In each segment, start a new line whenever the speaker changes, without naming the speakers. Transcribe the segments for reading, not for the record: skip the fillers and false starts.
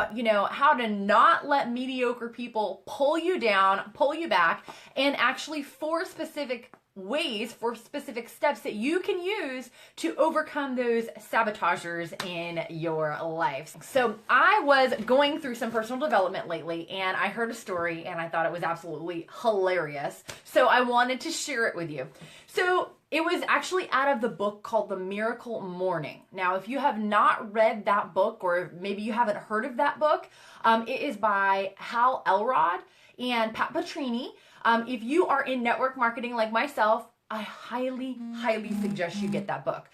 about, how to not let mediocre people pull you down, pull you back, and actually 4 specific ways, 4 specific steps that you can use to overcome those sabotagers in your life. So I was going through some personal development lately, and I heard a story and I thought it was absolutely hilarious. So I wanted to share it with you. So it was actually out of the book called The Miracle Morning. Now, if you have not read that book, or maybe you haven't heard of that book, it is by Hal Elrod and Pat Petrini. If you are in network marketing like myself, I highly suggest you get that book.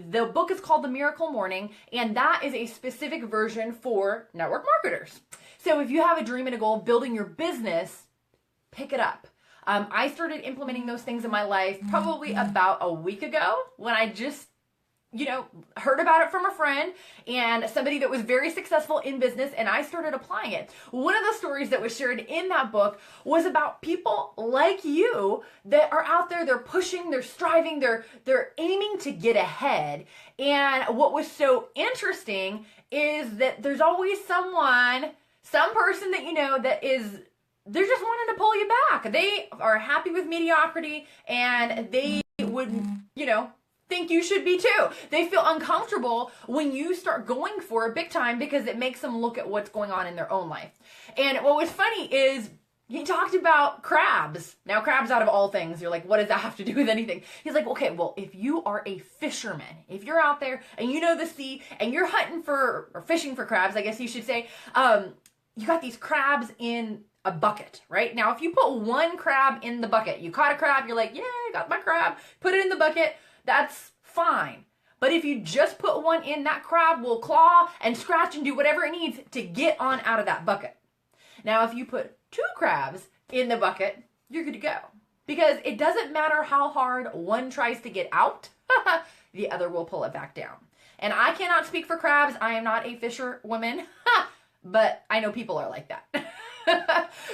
The book is called The Miracle Morning, and that is a specific version for network marketers. So if you have a dream and a goal of building your business, pick it up. I started implementing those things in my life probably about a week ago when I just heard about it from a friend and somebody that was very successful in business, and I started applying it. One of the stories that was shared in that book was about people like you that are out there, they're pushing, they're striving, they're aiming to get ahead. And what was so interesting is that there's always some person that that is, they're just wanting to pull you back. They are happy with mediocrity, and they would, think you should be too. They feel uncomfortable when you start going for it big time because it makes them look at what's going on in their own life. And what was funny is he talked about crabs. Now, crabs out of all things, you're like, what does that have to do with anything? He's like, okay, well, if you are a fisherman, if you're out there and you know the sea and you're hunting for, or fishing for crabs, I guess you should say, you got these crabs in a bucket, right? Now, if you put one crab in the bucket, you caught a crab, you're like, yeah, I got my crab, put it in the bucket, that's fine. But if you just put one in, that crab will claw and scratch and do whatever it needs to get on out of that bucket. Now, if you put 2 crabs in the bucket, you're good to go. Because it doesn't matter how hard one tries to get out, the other will pull it back down. And I cannot speak for crabs. I am not a fisherwoman, but I know people are like that.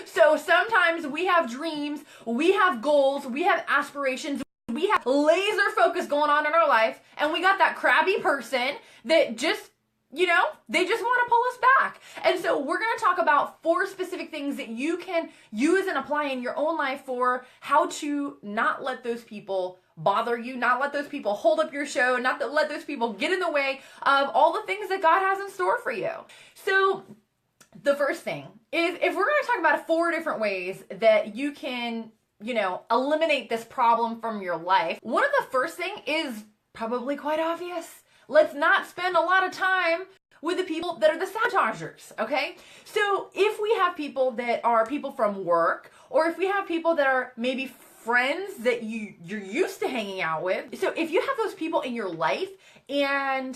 So sometimes we have dreams, we have goals, we have aspirations, we have laser focus going on in our life, and we got that crabby person that just, they just want to pull us back. And so we're going to talk about 4 specific things that you can use and apply in your own life for how to not let those people bother you, not let those people hold up your show, not to let those people get in the way of all the things that God has in store for you. So the first thing is, if we're going to talk about 4 different ways that you can eliminate this problem from your life, one of the first thing is probably quite obvious. Let's not spend a lot of time with the people that are the sabotagers, okay? So if we have people that are people from work, or if we have people that are maybe friends that you're used to hanging out with, so if you have those people in your life and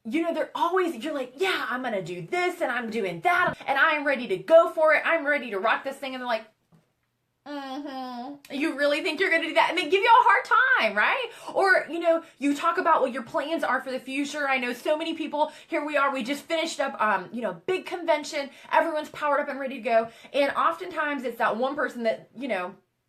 they're always, you're like, yeah, I'm gonna do this and I'm doing that and I'm ready to go for it, I'm ready to rock this thing, and they're like, you really think you're going to do that? And they give you a hard time, right? Or, you talk about what your plans are for the future. I know so many people, here we are, we just finished up, big convention. Everyone's powered up and ready to go. And oftentimes it's that one person that,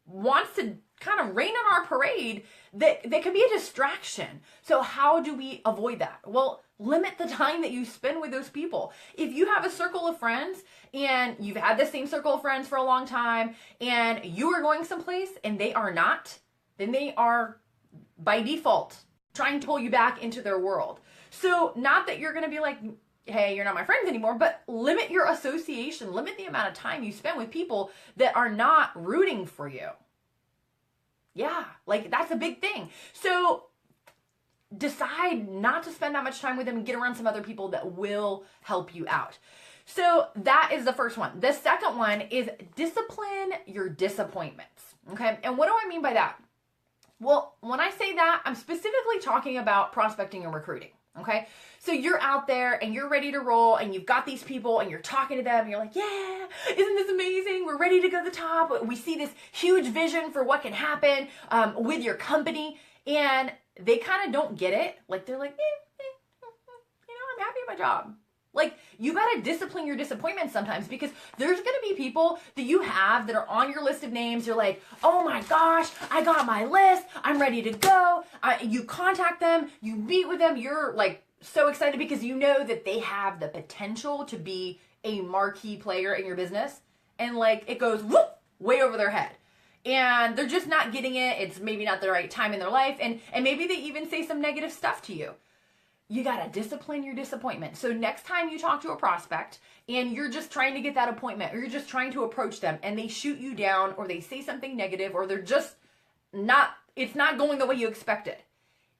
wants to kind of rain on our parade that can be a distraction. So how do we avoid that? Well, limit the time that you spend with those people. If you have a circle of friends and you've had the same circle of friends for a long time and you are going someplace and they are not, then they are by default trying to pull you back into their world. So not that you're going to be like, hey, you're not my friends anymore, but limit your association, limit the amount of time you spend with people that are not rooting for you. Yeah, like that's a big thing. So decide not to spend that much time with them and get around some other people that will help you out. So that is the first one. The second one is discipline your disappointments. Okay. And what do I mean by that? Well, when I say that, I'm specifically talking about prospecting and recruiting. Okay. So you're out there and you're ready to roll and you've got these people and you're talking to them and you're like, yeah, isn't this amazing? We're ready to go to the top. We see this huge vision for what can happen with your company. And they kind of don't get it. Like they're like, I'm happy at my job. Like you got to discipline your disappointments sometimes, because there's going to be people that you have that are on your list of names. You're like, oh my gosh, I got my list. I'm ready to go. You contact them, you meet with them. You're like so excited because you know that they have the potential to be a marquee player in your business, and like it goes whoop, way over their head. And they're just not getting it. It's maybe not the right time in their life. And maybe they even say some negative stuff to you. You got to discipline your disappointment. So next time you talk to a prospect and you're just trying to get that appointment, or you're just trying to approach them and they shoot you down, or they say something negative, or they're just not, it's not going the way you expected,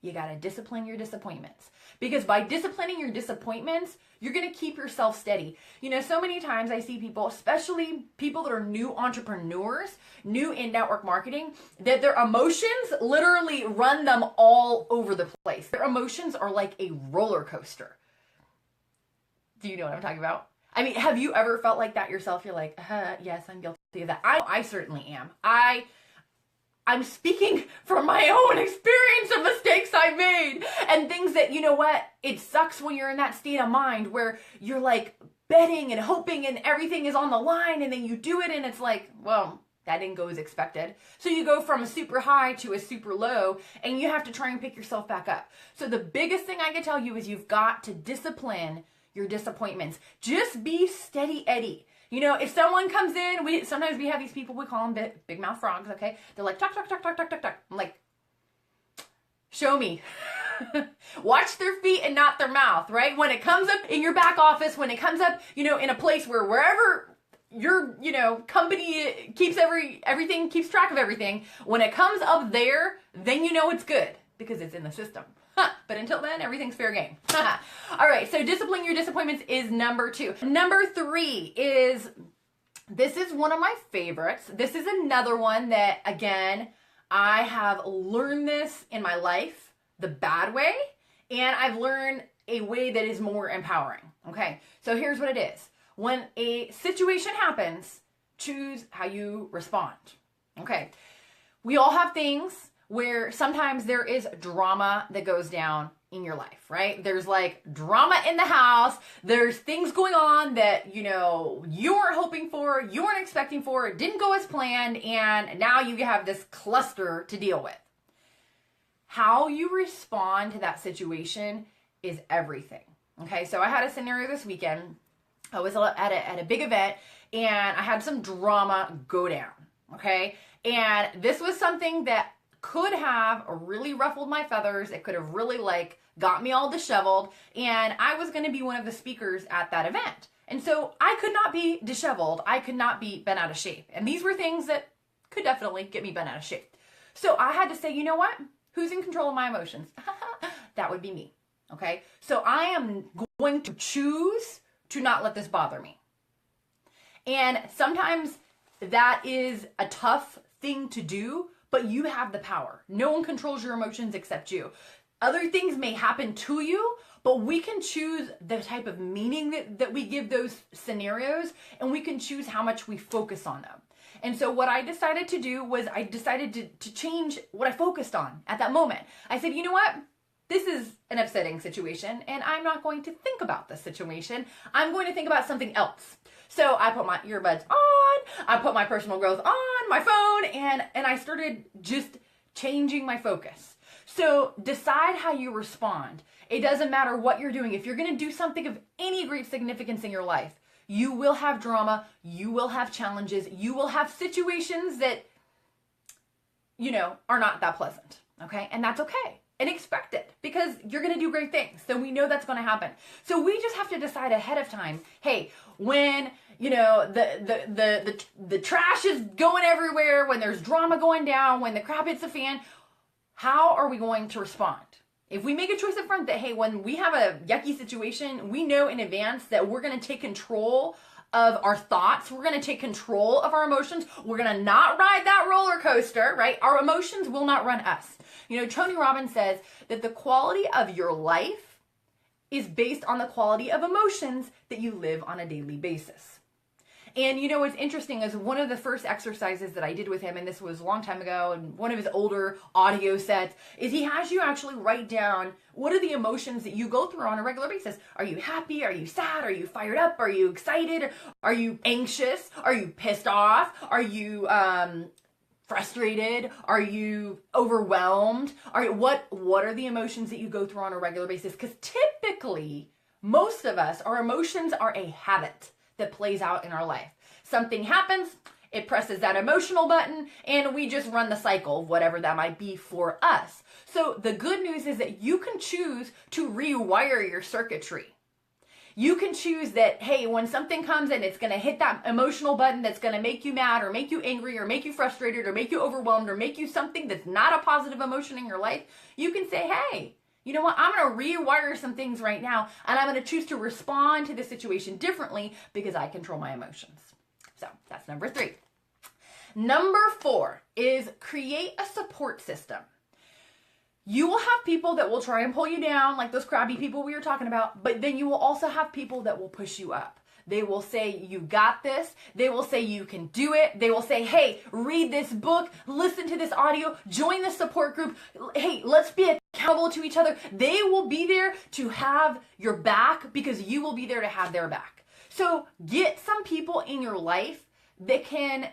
you got to discipline your disappointments. Because by disciplining your disappointments, you're going to keep yourself steady. You know, so many times I see people, especially people that are new entrepreneurs, new in network marketing, that their emotions literally run them all over the place. Their emotions are like a roller coaster. Do you know what I'm talking about? I mean, have you ever felt like that yourself? You're like, yes, I'm guilty of that. I certainly am. I'm speaking from my own experience of mistakes I made and things that, you know what, it sucks when you're in that state of mind where you're like betting and hoping and everything is on the line, and then you do it and it's like, well, that didn't go as expected. So you go from a super high to a super low, and you have to try and pick yourself back up. So the biggest thing I can tell you is you've got to discipline your disappointments. Just be steady Eddie. You know, if someone comes in, sometimes we have these people, we call them big mouth frogs, okay? They're like, talk, talk, talk, talk, talk, talk, talk. I'm like, show me. Watch their feet and not their mouth, right? When it comes up in your back office, when it comes up, you know, in a place where wherever your, you know, company keeps everything, keeps track of everything, when it comes up there, then you know it's good because it's in the system. But until then, everything's fair game. All right, so discipline your disappointments is number 2. Number 3 is, this is one of my favorites. This is another one that, again, I have learned this in my life the bad way, and I've learned a way that is more empowering. Okay, so here's what it is. When a situation happens, choose how you respond. Okay, we all have things where sometimes there is drama that goes down in your life, right? There's like drama in the house. There's things going on that, you know, you weren't hoping for, you weren't expecting for, it didn't go as planned, and now you have this cluster to deal with. How you respond to that situation is everything. Okay, so I had a scenario this weekend. I was at a big event, and I had some drama go down, okay? And this was something that could have really ruffled my feathers. It could have really like got me all disheveled, and I was going to be one of the speakers at that event. And so I could not be disheveled. I could not be bent out of shape. And these were things that could definitely get me bent out of shape. So I had to say, you know what? Who's in control of my emotions? That would be me. Okay. So I am going to choose to not let this bother me. And sometimes that is a tough thing to do, but you have the power. No one controls your emotions except you. Other things may happen to you, but we can choose the type of meaning that we give those scenarios, and we can choose how much we focus on them. And so what I decided to do was I decided to change what I focused on at that moment. I said, you know what? This is an upsetting situation, and I'm not going to think about this situation. I'm going to think about something else. So I put my earbuds on, I put my personal growth on my phone, and I started just changing my focus. So decide how you respond. It doesn't matter what you're doing. If you're going to do something of any great significance in your life, you will have drama, you will have challenges, you will have situations that, you know, are not that pleasant, okay? And that's okay. And expect it, because you're going to do great things. So we know that's going to happen. So we just have to decide ahead of time, hey, when, you know, the trash is going everywhere, when there's drama going down, when the crap hits the fan, how are we going to respond? If we make a choice up front that, hey, when we have a yucky situation, we know in advance that we're going to take control of our thoughts. We're going to take control of our emotions. We're going to not ride that roller coaster, right? Our emotions will not run us. You know, Tony Robbins says that the quality of your life is based on the quality of emotions that you live on a daily basis. And you know what's interesting is one of the first exercises that I did with him, and this was a long time ago, and one of his older audio sets, is he has you actually write down what are the emotions that you go through on a regular basis. Are you happy? Are you sad? Are you fired up? Are you excited? Are you anxious? Are you pissed off? Are you frustrated? Are you overwhelmed? What are the emotions that you go through on a regular basis? Because typically, most of us, our emotions are a habit that plays out in our life. Something happens, it presses that emotional button, and we just run the cycle of whatever that might be for us. So the good news is that you can choose to rewire your circuitry. You can choose that, hey, when something comes in, it's going to hit that emotional button that's going to make you mad or make you angry or make you frustrated or make you overwhelmed or make you something that's not a positive emotion in your life. You can say, hey, you know what? I'm going to rewire some things right now, and I'm going to choose to respond to the situation differently because I control my emotions. So that's number 3. Number 4 is create a support system. You will have people that will try and pull you down, like those crabby people we were talking about, but then you will also have people that will push you up. They will say, you got this. They will say, you can do it. They will say, hey, read this book, listen to this audio, join the support group. Hey, let's be accountable to each other. They will be there to have your back because you will be there to have their back. So get some people in your life that can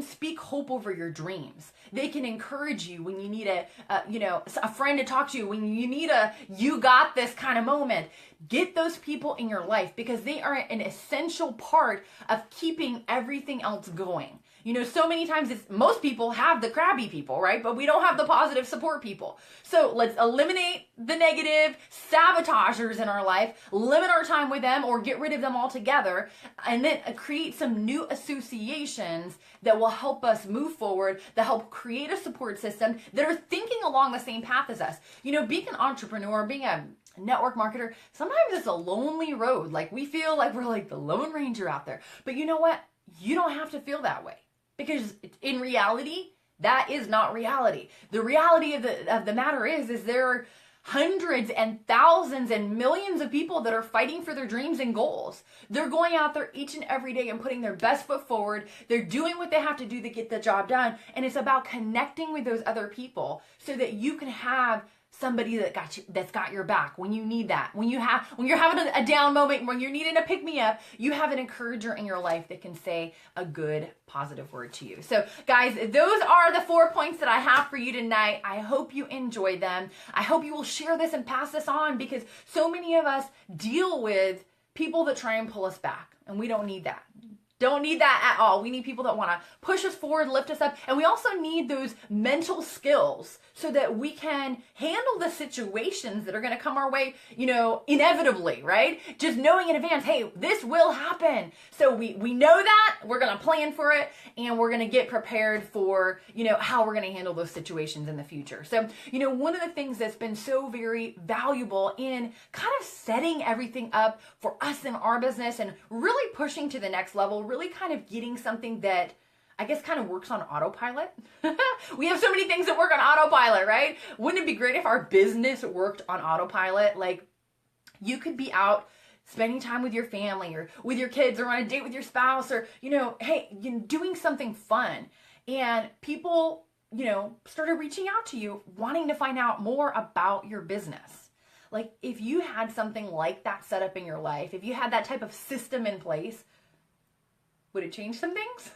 speak hope over your dreams. They can encourage you when you need a friend to talk to you, when you need you got this kind of moment. Get those people in your life because they are an essential part of keeping everything else going. You know, so many times most people have the crabby people, right? But we don't have the positive support people. So let's eliminate the negative sabotagers in our life, limit our time with them or get rid of them altogether, and then create some new associations that will help us move forward, that help create a support system that are thinking along the same path as us. You know, being an entrepreneur, being a network marketer, sometimes it's a lonely road. Like we feel like we're like the Lone Ranger out there. But you know what? You don't have to feel that way. Because in reality, that is not reality. The reality of the matter is there are hundreds and thousands and millions of people that are fighting for their dreams and goals. They're going out there each and every day and putting their best foot forward. They're doing what they have to do to get the job done. And it's about connecting with those other people so that you can have somebody that's got your back when you need that. When you're having a down moment, when you're needing a pick me up, you have an encourager in your life that can say a good positive word to you. So guys, those are the 4 points that I have for you tonight. I hope you enjoy them. I hope you will share this and pass this on because so many of us deal with people that try and pull us back, and we don't need that. Don't need that at all. We need people that want to push us forward, lift us up. And we also need those mental skills so that we can handle the situations that are going to come our way, you know, inevitably, right? Just knowing in advance, hey, this will happen. So we know that, we're going to plan for it, and we're going to get prepared for, you know, how we're going to handle those situations in the future. So, you know, one of the things that's been so very valuable in kind of setting everything up for us in our business and really pushing to the next level, really kind of getting something that I guess kind of works on autopilot. We have so many things that work on autopilot, right? Wouldn't it be great if our business worked on autopilot? Like you could be out spending time with your family or with your kids or on a date with your spouse or, you know, hey, doing something fun. And people, you know, started reaching out to you wanting to find out more about your business. Like if you had something like that set up in your life, if you had that type of system in place, would it change some things?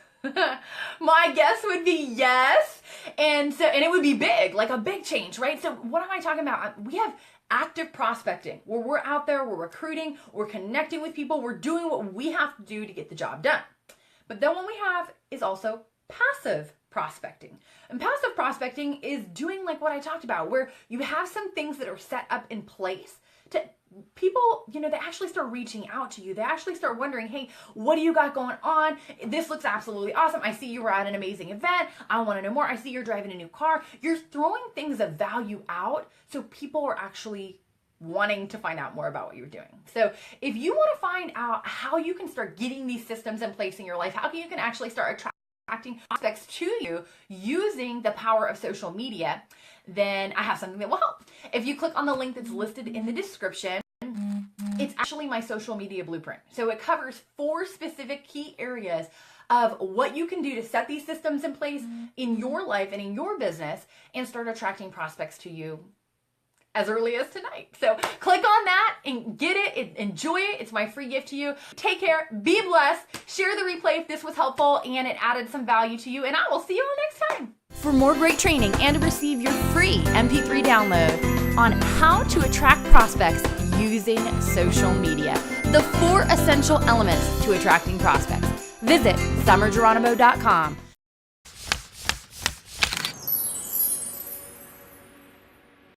My guess would be yes. And it would be big, like a big change, right? So what am I talking about? We have active prospecting where we're out there, we're recruiting, we're connecting with people, we're doing what we have to do to get the job done. But then what we have is also passive prospecting. And passive prospecting is doing like what I talked about, where you have some things that are set up in place to people, you know, they actually start reaching out to you. They actually start wondering, hey, what do you got going on? This looks absolutely awesome. I see you were at an amazing event. I want to know more. I see you're driving a new car. You're throwing things of value out so people are actually wanting to find out more about what you're doing. So if you want to find out how you can start getting these systems in place in your life, how you can actually start attracting prospects to you using the power of social media, then I have something that will help. If you click on the link that's listed in the description, it's actually my social media blueprint. So it covers 4 specific key areas of what you can do to set these systems in place in your life and in your business and start attracting prospects to you as early as tonight. So click on that and get it. Enjoy it. It's my free gift to you. Take care. Be blessed. Share the replay if this was helpful and it added some value to you. And I will see you all next time. For more great training and to receive your free MP3 download on how to attract prospects using social media, the 4 essential elements to attracting prospects, visit summergeronimo.com.